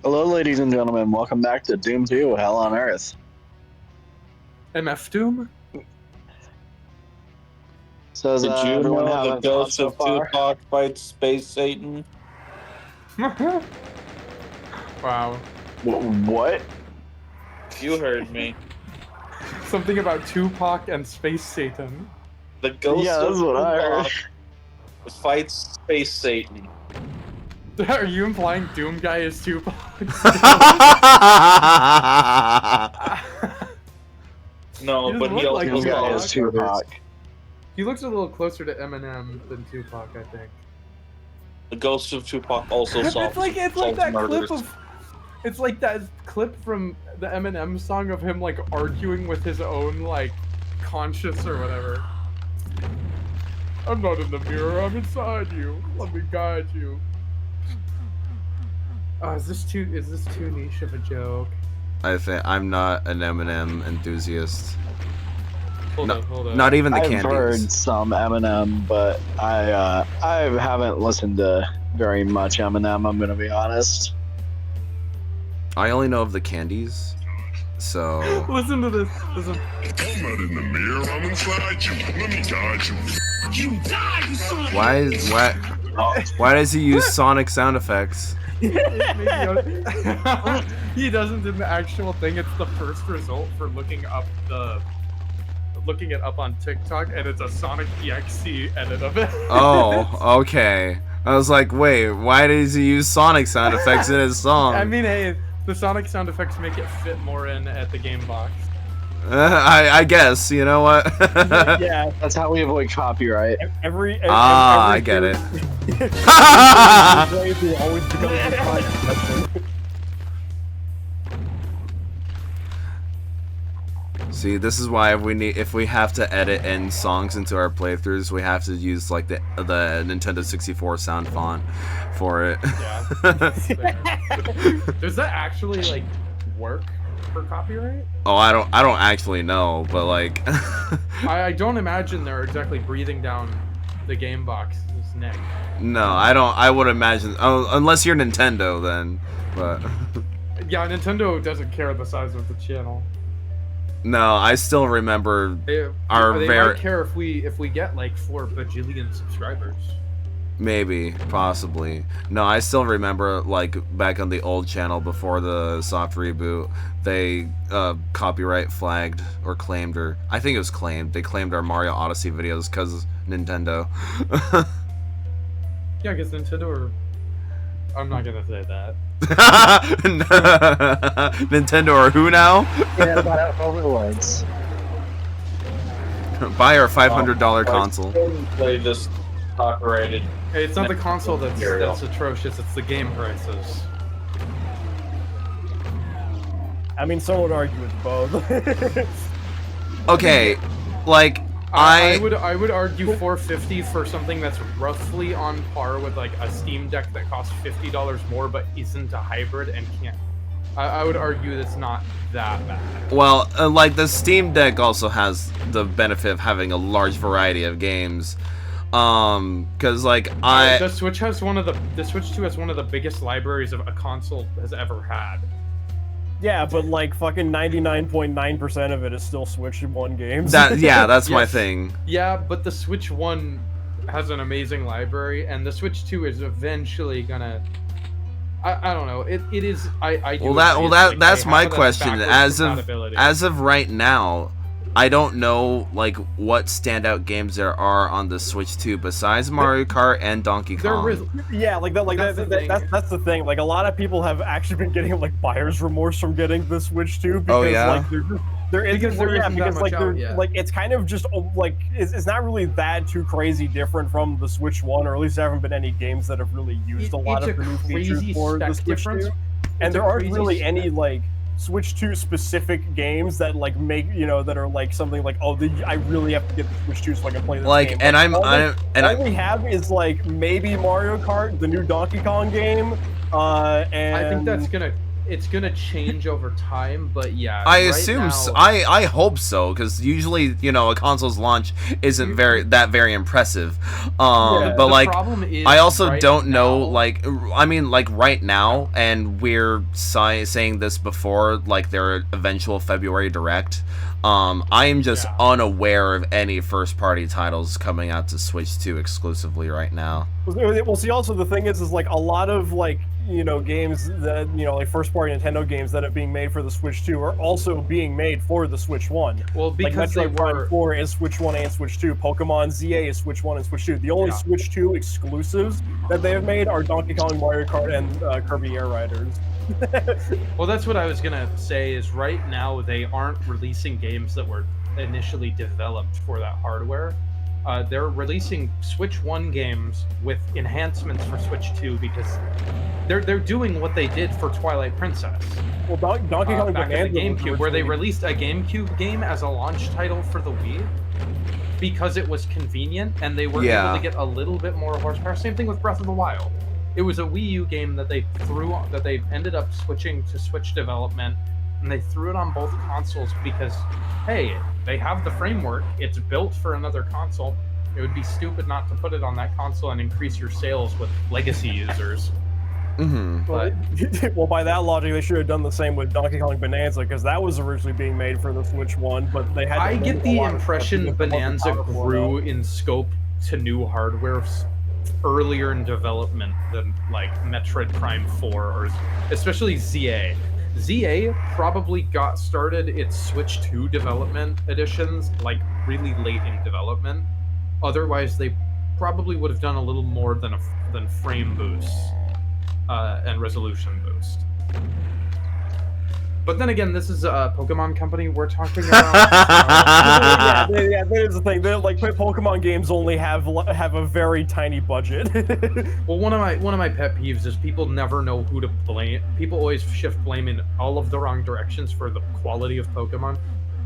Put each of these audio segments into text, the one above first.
Hello, ladies and gentlemen. Welcome back to Doom 2 Hell on Earth. MF Doom? So, is Did you everyone know having the fun ghost so of far? Tupac fights Space Satan? Wow. What? You heard me. Something about Tupac and Space Satan. The ghost Yeah, of that's what I heard. Tupac fights Space Satan. Are you implying Doom Guy is Tupac? No, He but doesn't he look also like Doom guy is Tupac. Tupac. He looks a little closer to Eminem than Tupac, I think. The ghost of Tupac also solves it's like that murders. clip of. It's like that clip from the Eminem song of him like arguing with his own like conscience or whatever. I'm not in the mirror. I'm inside you. Let me guide you. Oh, is this too niche of a joke? I think I'm not an Eminem enthusiast. Hold No, up. not even the I've candies. heard some Eminem, but I haven't listened to very much Eminem. I'm gonna be honest. I only know of the candies. So Listen to this. Listen. I'm not in the mirror, I'm inside you. Let me guide you. You die, you son of why does he use Sonic sound effects? He doesn't in the actual thing. It's the first result for looking it up on TikTok, and it's a Sonic EXE edit of it. Oh, okay. I was like, wait, why does he use Sonic sound effects in his song? I mean, hey, the Sonic sound effects make it fit more in at the game box. I guess, you know what? Yeah, That's how we avoid copyright. every I get it. playthrough always becomes a podcast. See, this is why if we have to edit in songs into our playthroughs, we have to use like the Nintendo 64 sound font for it. Yeah. Does that actually like work for copyright? Oh, I don't actually know, but like I don't imagine they're exactly breathing down the game box's neck. no, I would imagine unless you're Nintendo then, but Yeah, Nintendo doesn't care the size of the channel. no, I still remember They our might care if we get like 4 bajillion subscribers. maybe, possibly. No, I still remember like back on the old channel before the soft reboot, they copyright flagged or claimed, or I think it was claimed. They claimed our Mario Odyssey videos because Nintendo. Yeah, I guess Nintendo or I'm not gonna say that. Nintendo or who now? Yeah, but overlords. Buy our $500 console. They just copyrighted. Hey, it's not the console Material. that's atrocious, it's the game prices. I mean, some would argue it's both. Okay, like I would argue $450 for something that's roughly on par with like a Steam Deck that costs $50 more but isn't a hybrid and can't. I would argue that's not that bad. well, like the Steam Deck also has the benefit of having a large variety of games. Cause like The Switch has the Switch 2 has one of the biggest libraries of a console has ever had. Yeah, but like fucking 99.9% of it is still Switch 1 games. that's my Yes. thing. Yeah, but the Switch 1 has an amazing library, and the Switch 2 is eventually gonna. I don't know. It is. I do. That's my question. Backwards As compatibility. of right now, I don't know like what standout games there are on the Switch 2 besides Mario Kart and Donkey Kong. there is. Yeah, like that, That's the thing. that's the thing. Like a lot of people have actually been getting like buyer's remorse from getting the Switch 2 because Oh, yeah? like there is Because there isn't that because much like out yet. like it's kind of just like it's not really that too crazy different from the Switch 1, or at least there haven't been any games that have really used a lot It's of the new features crazy for the spec Switch 2. difference. And It's there a aren't crazy really spec. any like Switch 2 specific games that like make that are like something like I really have to get the Switch 2 so I can play this Like, game. and All we have is like maybe Mario Kart, the new Donkey Kong game, and I think that's gonna. it's gonna change over time, but yeah. I right assume now, so. I hope so, because usually, you know, a console's launch isn't very impressive. Yeah. But the like, problem is I also right don't know, now- like, I mean, like right now, and we're saying this before, like their eventual February Direct. I am just Yeah. unaware of any first-party titles coming out to Switch 2 exclusively right now. Well, see, also the thing is like a lot of like games that like first-party Nintendo games that are being made for the Switch 2 are also being made for the Switch 1. Well, because like they Metroid Prime were 4 is Switch 1 and Switch 2. Pokemon ZA is Switch 1 and Switch 2. The only Yeah. Switch 2 exclusives that they have made are Donkey Kong, Mario Kart, and Kirby Air Riders. Well, that's what I was gonna say. Is right now they aren't releasing games that were initially developed for that hardware. They're releasing Switch 1 games with enhancements for Switch 2 because they're doing what they did for Twilight Princess. Well, Donkey Kong Back at the Bonanza GameCube, where they released a GameCube game as a launch title for the Wii because it was convenient and they were Yeah. able to get a little bit more horsepower. Same thing with Breath of the Wild. It was a Wii U game that they ended up switching to Switch development, and they threw it on both consoles because, hey, they have the framework. It's built for another console. It would be stupid not to put it on that console and increase your sales with legacy users. Mm-hmm. But well, by that logic, they should have done the same with Donkey Kong Bonanza because that was originally being made for the Switch 1, but they had. To I limit get a the lot of stuff impression because it wasn't Bonanza powerful grew enough. in scope to new hardware earlier in development than like Metroid Prime 4 or especially ZA. ZA probably got started its Switch 2 development editions like really late in development. Otherwise, they probably would have done a little more than frame boosts and resolution boost. But then again, this is a Pokemon company we're talking about. Yeah, that is the thing. They're, like Pokemon games only have a very tiny budget. Well, one of my pet peeves is people never know who to blame. People always shift blame in all of the wrong directions for the quality of Pokemon.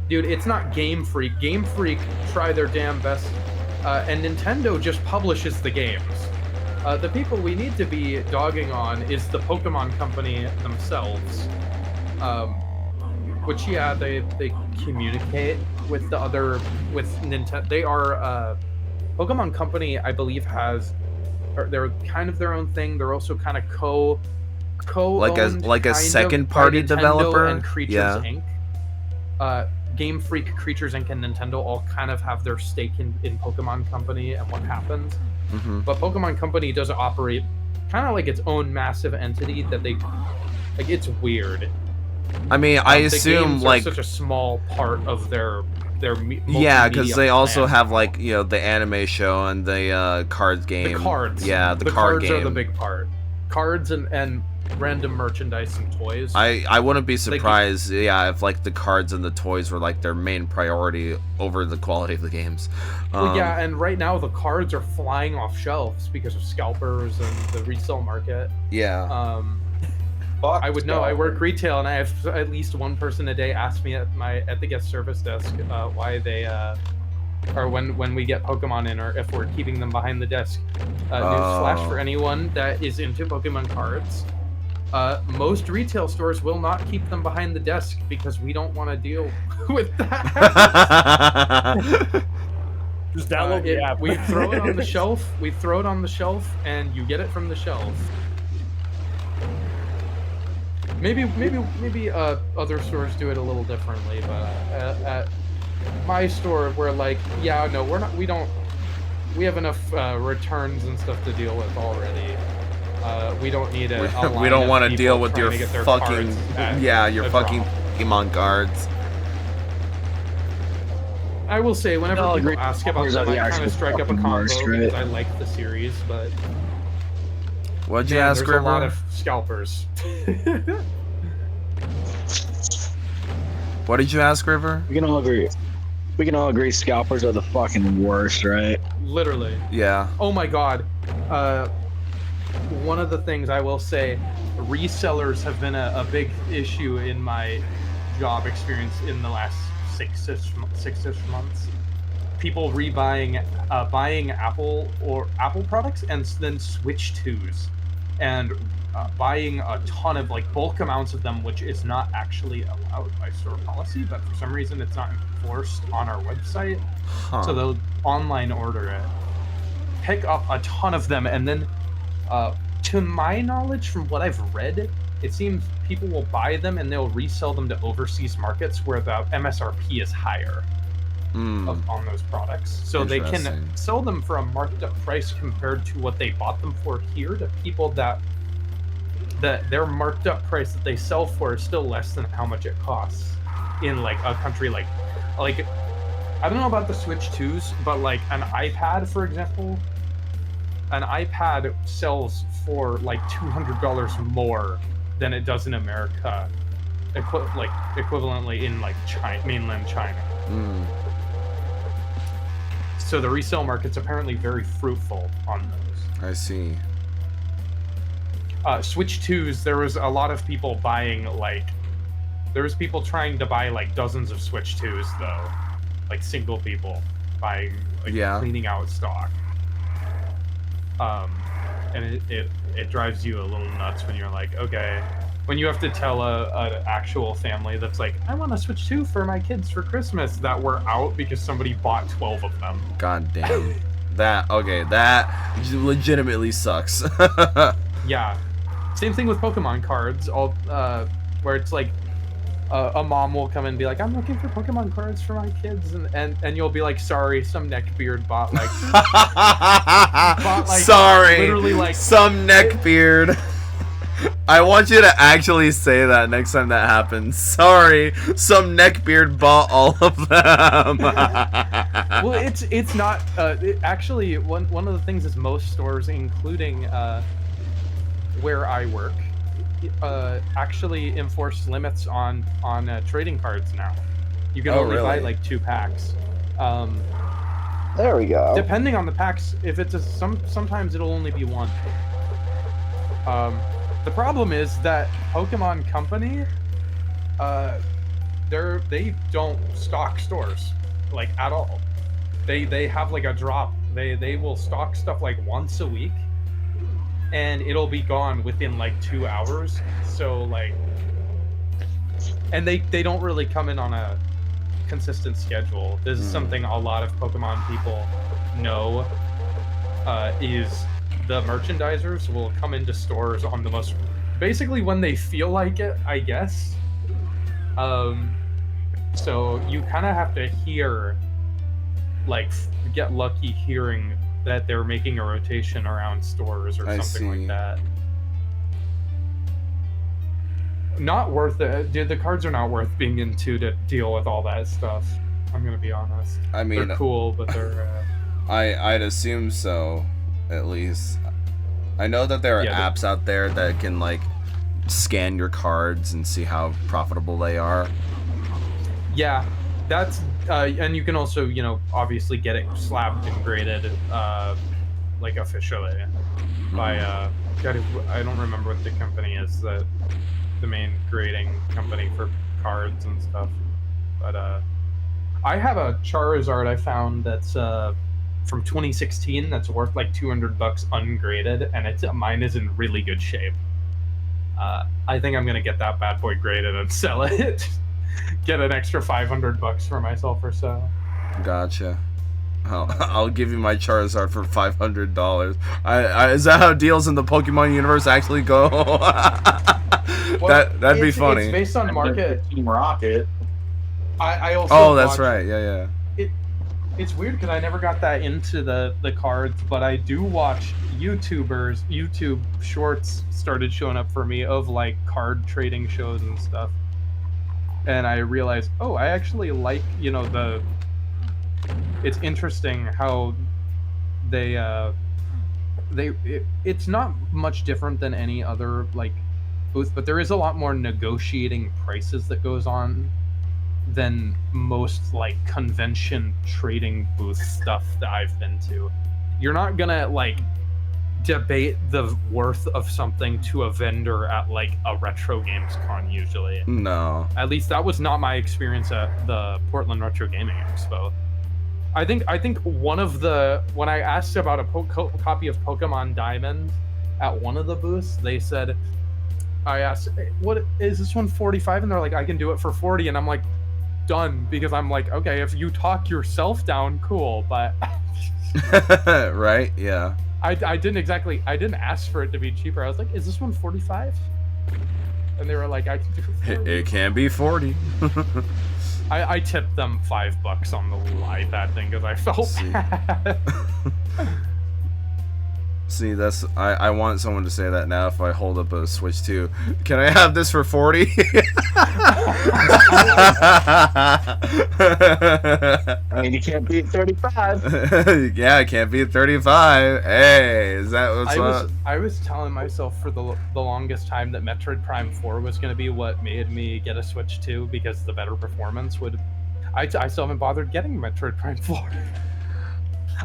Dude, it's not Game Freak. Game Freak try their damn best, and Nintendo just publishes the games. The people we need to be dogging on is the Pokemon company themselves. Which yeah, they communicate with Nintendo. They are Pokemon Company, I believe, they're kind of their own thing. They're also kind of co like a second party developer and Creatures yeah. Inc. Game Freak, Creatures Inc. and Nintendo all kind of have their stake in Pokemon Company and what happens. Mm-hmm. But Pokemon Company does operate kind of like its own massive entity that they like. It's weird. I mean, I The assume games are like such a small part of their yeah, because multimedia they also plan. have like the anime show and the card game. The cards. Yeah, the card cards game. are the big part. Cards and random merchandise and toys. I wouldn't be surprised, yeah, if like the cards and the toys were like their main priority over the quality of the games. Well, yeah, and right now the cards are flying off shelves because of scalpers and the resale market. Yeah. I would know. I work retail, and I have at least one person a day ask me at the guest service desk why they or when we get Pokemon in, or if we're keeping them behind the desk. Newsflash for anyone that is into Pokemon cards: most retail stores will not keep them behind the desk because we don't want to deal with that. Just download the app. We throw it on the shelf. We throw it on the shelf, and you get it from the shelf. Maybe other stores do it a little differently, but at my store, we're like, yeah, no, we have enough returns and stuff to deal with already. We don't need we don't want to deal with your fucking your fucking Pokemon cards. I will say, whenever No, people agree. ask about Those are them, the I kind actual of strike up a fucking combo worst, because right? I like the series, but What'd you man, ask, there's River? a lot of scalpers. What did you ask, River? We can all agree. We can all agree scalpers are the fucking worst, right? Literally. Yeah. Oh my god. One of the things I will say, resellers have been a big issue in my job experience in the last six-ish months. People buying Apple products and then Switch 2s and buying a ton of like bulk amounts of them, which is not actually allowed by store policy, but for some reason it's not enforced on our website. So they'll online order it, pick up a ton of them, and then to my knowledge, from what I've read, it seems people will buy them and they'll resell them to overseas markets where the MSRP is higher on those products. So they can sell them for a marked up price compared to what they bought them for here to people that their marked up price that they sell for is still less than how much it costs in like a country like I don't know about the Switch 2s, but like an iPad, for example, an iPad sells for like $200 more than it does in America, equivalently in like mainland China. So the resale market's apparently very fruitful on those. I see. Switch 2s, there was a lot of people buying there was people trying to buy like dozens of Switch 2s though, like single people buying, cleaning out stock. And it drives you a little nuts when you're like, okay, when you have to tell an actual family that's like, I want a Switch 2 for my kids for Christmas, that we're out because somebody bought 12 of them. God damn. That legitimately sucks. Yeah. Same thing with Pokemon cards, where it's like a mom will come and be like, I'm looking for Pokemon cards for my kids, and you'll be like, sorry, some neckbeard bought like sorry, literally like some neckbeard. I want you to actually say that next time that happens. Sorry, some neckbeard bought all of them. Well, it's not actually one of the things is most stores, including where I work, actually enforce limits on trading cards now. You can only buy like 2 packs. There we go. Depending on the packs, if it's sometimes it'll only be 1. The problem is that Pokemon Company, they don't stock stores like at all. They have like a drop. They will stock stuff like once a week, and it'll be gone within like 2 hours. So like, and they don't really come in on a consistent schedule. This is something a lot of Pokemon people know, is the merchandisers will come into stores on the most, basically when they feel like it, I guess. So you kind of have to get lucky hearing that they're making a rotation around stores or something like that. Not worth it. Dude, the cards are not worth being into to deal with all that stuff. I'm gonna be honest. I mean, they're cool, but they're... I'd assume so, at least. I know that there are apps out there that can, like, scan your cards and see how profitable they are. Yeah, that's... and you can also, obviously get it slabbed and graded, like, officially by, I don't remember what the company is, the main grading company for cards and stuff. But, I have a Charizard I found that's, from 2016 that's worth like $200 ungraded, and mine is in really good shape. I think I'm gonna get that bad boy graded and sell it. Get an extra $500 for myself or so. Gotcha. I'll give you my Charizard for $500. Is that how deals in the Pokemon universe actually go? That'd be funny. It's based on market. Team Rocket. I also. That's right. Yeah. It's weird because I never got that into the cards, but I do watch YouTube shorts started showing up for me of like card trading shows and stuff. And I realized, I actually like, it's interesting how it's not much different than any other like booth, but there is a lot more negotiating prices that goes on than most like convention trading booth stuff that I've been to. You're not gonna like debate the worth of something to a vendor at like a retro games con usually. No. At least that was not my experience at the Portland Retro Gaming Expo. I think when I asked about a copy of Pokemon Diamond at one of the booths, they said, I asked, "Hey, what is this one 45?" And they're like, I can do it for 40. And I'm like, done, because I'm like, okay, if you talk yourself down, cool, but Right? Yeah. I didn't ask for it to be cheaper. I was like, is this one 45? And they were like, I can do it for 40. It can be 40. I tipped them $5 on the iPad thing because I felt bad. See, that's I want someone to say that now if I hold up a Switch 2. Can I have this for 40? I mean, you can't beat 35. Yeah, I can't beat 35. Hey, is that what's up? I was telling myself for the longest time that Metroid Prime 4 was going to be what made me get a Switch 2 because the better performance would. I still haven't bothered getting Metroid Prime 4.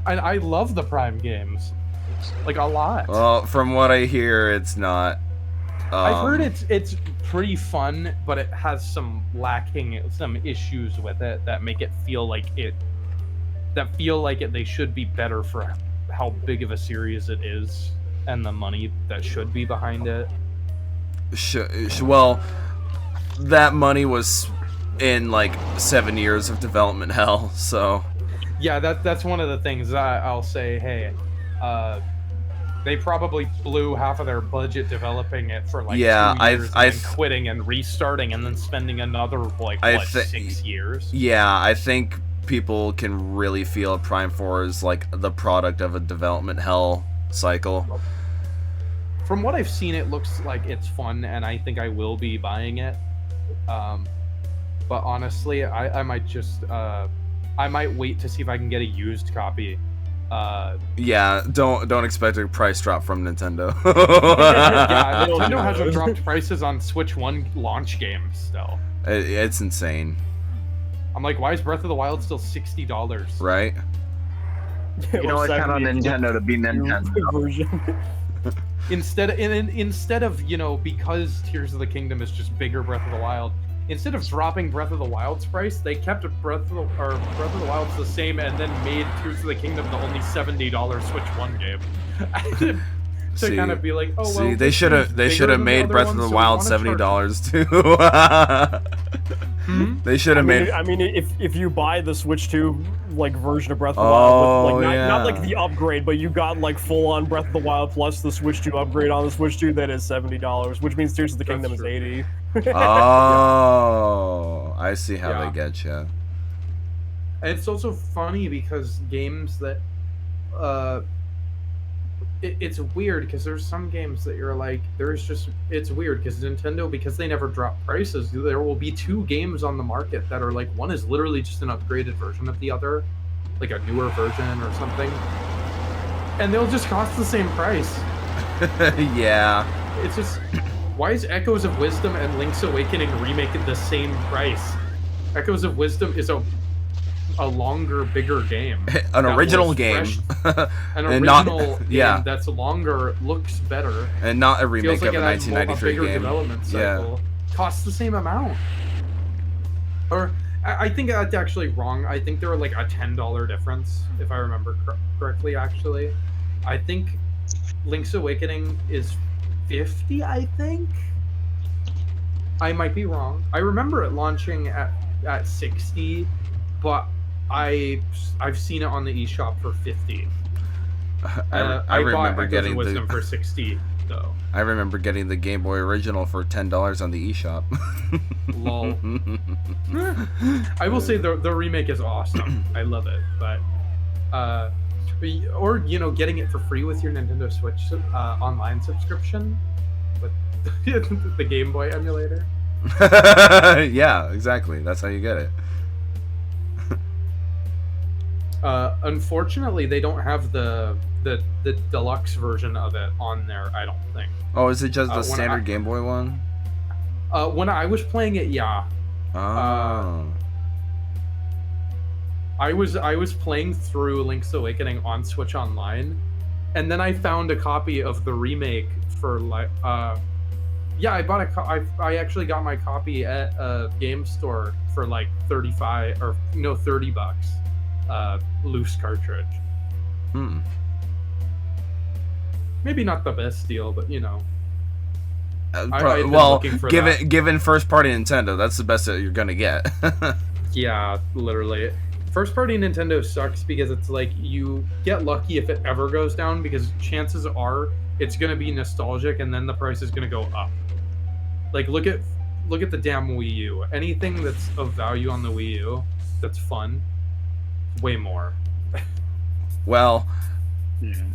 And I love the Prime games. Like, a lot. Well, from what I hear, it's not. I've heard it's pretty fun, but it has some issues with it that make it feel like they should be better for how big of a series it is and the money that should be behind it. Well, that money was in like 7 years of development hell, so. Yeah, that's one of the things I'll say. Hey, they probably blew half of their budget developing it for like 2 years, and then quitting and restarting, and then spending another 6 years. Yeah, I think people can really feel Prime 4 is like the product of a development hell cycle. From what I've seen, it looks like it's fun, and I think I will be buying it. But honestly, I might just I might wait to see if I can get a used copy. Yeah, don't expect a price drop from Nintendo. Yeah, Nintendo hasn't dropped prices on Switch 1 launch games still. It's insane. I'm like, why is Breath of the Wild still $60? Right? You know, it's kind of Nintendo to be Nintendo. Version. Instead of, because Tears of the Kingdom is just bigger Breath of the Wild, instead of dropping Breath of the Wild's price, they kept Breath of the Wild's the same and then made Tears of the Kingdom the only $70 Switch 1 game. To kind of be like, oh well. See, they should have made Breath of the Wild $70 too. They should have made. I mean, if you buy the Switch 2 version of Breath of the Wild, with, not like the upgrade, but you got full on Breath of the Wild plus the Switch 2 upgrade on the Switch 2, that is $70, which means Tears of the Kingdom is $80. Oh, I see how they get you. And it's also funny because games that, it's weird because there's some games that you're like, it's weird because Nintendo, because they never drop prices, there will be 2 games on the market that are like, one is literally just an upgraded version of the other, like a newer version or something, and they'll just cost the same price. Yeah. It's just, why is Echoes of Wisdom and Link's Awakening remake at the same price? Echoes of Wisdom is a longer, bigger game. An original game. An original game that's longer, looks better. And not a remake of a 1993 bigger game. Development cycle. Costs the same amount. Or, I think that's actually wrong. I think there were like a $10 difference, if I remember correctly, actually. I think Link's Awakening is $50, I think? I might be wrong. I remember it launching at $60, but I've seen it on the eShop for $50. I remember getting Wisdom for $60 though. I remember getting the Game Boy original for $10 on the eShop. Lol. I will say the remake is awesome. I love it, but or getting it for free with your Nintendo Switch online subscription with the Game Boy emulator. Yeah, exactly. That's how you get it. Unfortunately, they don't have the deluxe version of it on there, I don't think. Oh, is it just the standard Game Boy one? When I was playing it, yeah. Oh. I was playing through Link's Awakening on Switch Online, and then I found a copy of the remake for I bought I actually got my copy at a game store for like $30 loose cartridge. Maybe not the best deal, but you know. I've been Well, looking for that. given first party Nintendo, that's the best that you're gonna get. Yeah, literally. First party Nintendo sucks because it's like you get lucky if it ever goes down because chances are it's gonna be nostalgic and then the price is gonna go up. Like look at the damn Wii U. Anything that's of value on the Wii U that's fun, way more. Well,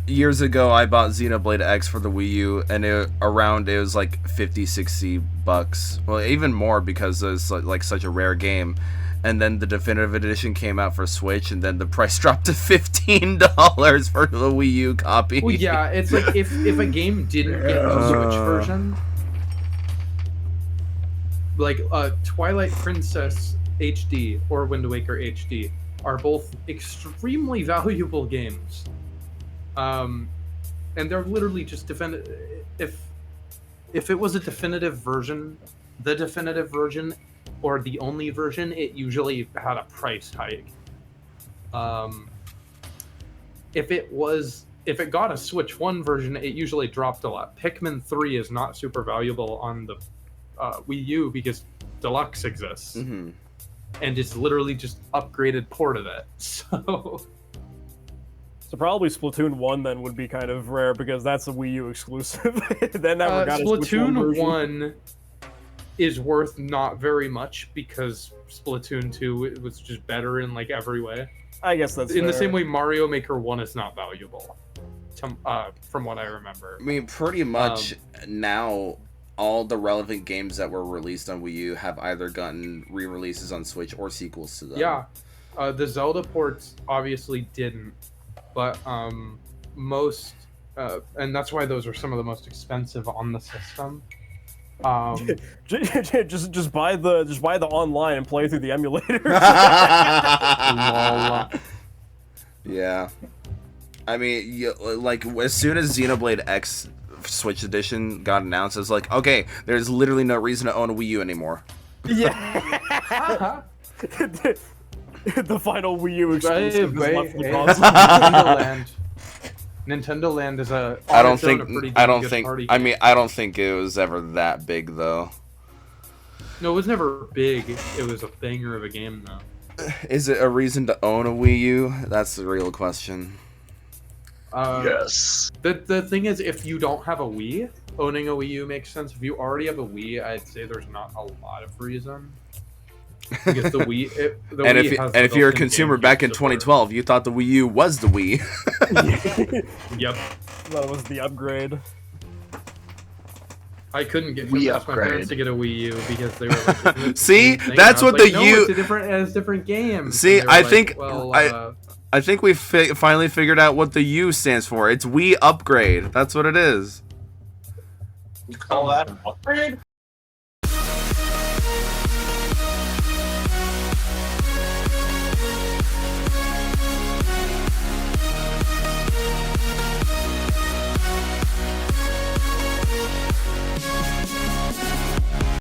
years ago I bought Xenoblade X for the Wii U, and it was like $50-$60. Well, even more because it's like such a rare game. And then the definitive edition came out for Switch, and then the price dropped to $15 for the Wii U copy. Well, yeah, it's like if a game didn't get the Switch version, like Twilight Princess HD or Wind Waker HD are both extremely valuable games. And they're literally just if it was a definitive version, the definitive version or the only version, it usually had a price hike. If it got a Switch 1 version, it usually dropped a lot. Pikmin 3 is not super valuable on the Wii U because Deluxe exists. Mm-hmm. And it's literally just upgraded port of it. So probably Splatoon 1 then would be kind of rare because that's a Wii U exclusive. Then never got a Switch 1 Splatoon version. 1 is worth not very much because Splatoon 2 was just better in like every way. I guess that's in the fair. same way Mario Maker 1 is not valuable, from what I remember. I mean, pretty much now all the relevant games that were released on Wii U have either gotten re-releases on Switch or sequels to them. Yeah, the Zelda ports obviously didn't, but most, and that's why those are some of the most expensive on the system. just buy the online and play through the emulator. Yeah, I mean, like as soon as Xenoblade X Switch Edition got announced, it's like, okay, there's literally no reason to own a Wii U anymore. Yeah. The final Wii U exclusive is left for the console. Nintendo Land. Nintendo Land is a. I don't think it was ever that big though. No, it was never big. It was a banger of a game though. Is it a reason to own a Wii U? That's the real question. Yes. The thing is, if you don't have a Wii, owning a Wii U makes sense. If you already have a Wii, I'd say there's not a lot of reason. Because the Wii, if you're a consumer back in 2012, you thought the Wii U was the Wii. Yep. That was the upgrade. I couldn't get Wii my parents to get a Wii U because they were like, see, that's what the U. It's different games. See, I think I think we finally figured out what the U stands for. It's Wii Upgrade. That's what it is. You call that an upgrade?